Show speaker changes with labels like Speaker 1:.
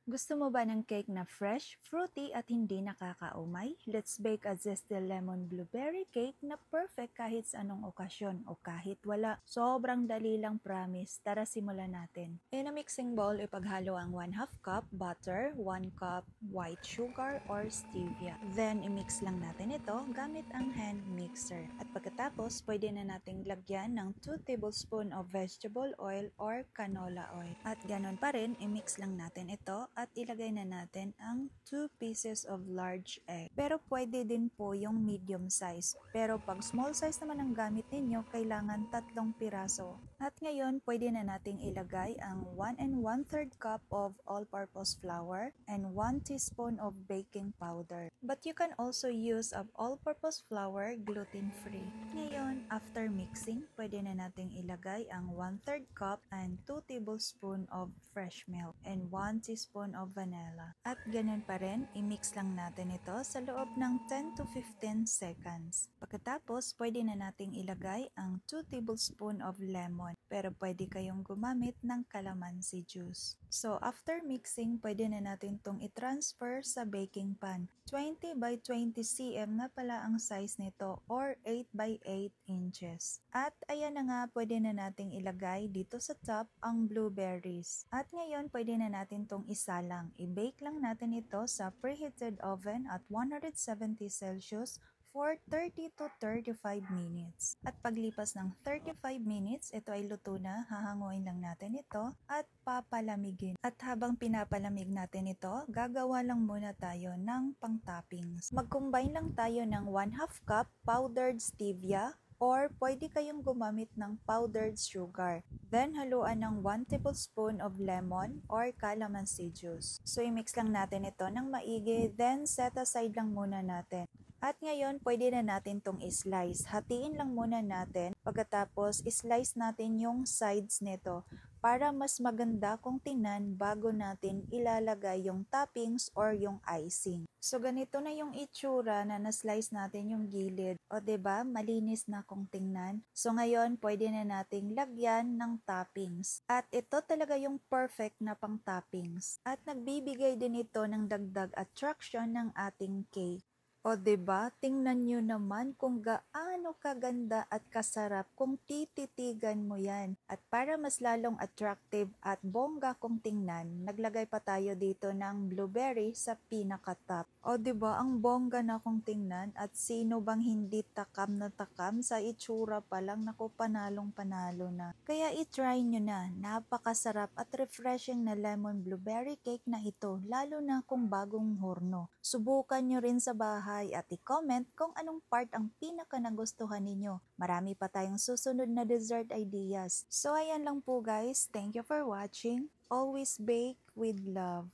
Speaker 1: Gusto mo ba ng cake na fresh, fruity at hindi nakakaumay? Let's bake a zesty lemon blueberry cake na perfect kahit sa anong okasyon o kahit wala. Sobrang dali lang, promise. Tara, simulan natin. In a mixing bowl, ipaghalo ang 1/2 cup butter, 1 cup white sugar or stevia. Then, i-mix lang natin ito gamit ang hand mixer. At pagkatapos, pwede na nating lagyan ng 2 tablespoon of vegetable oil or canola oil. At ganon pa rin, i-mix lang natin ito at ilagay na natin ang 2 pieces of large egg. Pero pwede din po yung medium size. Pero pag small size naman ang gamit ninyo, kailangan 3 piraso. At ngayon, pwede na nating ilagay ang 1 1/3 cup of all-purpose flour and 1 teaspoon of baking powder. But you can also use of all-purpose flour gluten-free. Ngayon, after mixing, pwede na nating ilagay ang 1/3 cup and 2 tablespoon of fresh milk and 1 teaspoon of vanilla. At ganun pa rin, i-mix lang natin ito sa loob ng 10 to 15 seconds. Pagkatapos, pwede na nating ilagay ang 2 tablespoon of lemon. Pero pwede kayong gumamit ng calamansi juice. So, after mixing, pwede na natin itong i-transfer sa baking pan. 20 by 20 cm na pala ang size nito or 8 by 8 inches. At ayan na nga, pwede na nating ilagay dito sa top ang blueberries. At ngayon, pwede na natin itong isalang. I-bake lang natin ito sa preheated oven at 170 Celsius for 30 to 35 minutes. At paglipas ng 35 minutes, ito ay luto na, hahanguin lang natin ito at papalamigin. At habang pinapalamig natin ito, gagawa lang muna tayo ng pang-toppings. Mag-combine lang tayo ng 1/2 cup powdered stevia or pwede kayong gumamit ng powdered sugar. Then, haluan ng 1 tablespoon of lemon or calamansi juice. So, i-mix lang natin ito ng maigi, then set aside lang muna natin. At ngayon, pwede na natin tong i-slice. Hatiin lang muna natin. Pagkatapos, i-slice natin yung sides nito para mas maganda kung tingnan bago natin ilalagay yung toppings or yung icing. So, ganito na yung itsura na na-slice natin yung gilid. O, diba? Malinis na kung tingnan. So, ngayon, pwede na nating lagyan ng toppings. At ito talaga yung perfect na pang toppings. At nagbibigay din ito ng dagdag attraction ng ating cake. O diba, tingnan nyo naman kung gaano kaganda at kasarap kung tititigan mo yan. At para mas lalong attractive at bongga kung tingnan, naglagay pa tayo dito ng blueberry sa pinaka-top. O diba, ang bongga na kung tingnan at sino bang hindi takam na takam sa itsura pa lang, naku, panalong panalo na. Kaya itry nyo na, napakasarap at refreshing na lemon blueberry cake na ito, lalo na kung bagong horno. Subukan nyo rin sa bahay at i-comment kung anong part ang pinaka nagustuhan ninyo. Marami pa tayong susunod na dessert ideas. So ayan lang po guys, thank you for watching. Always bake with love.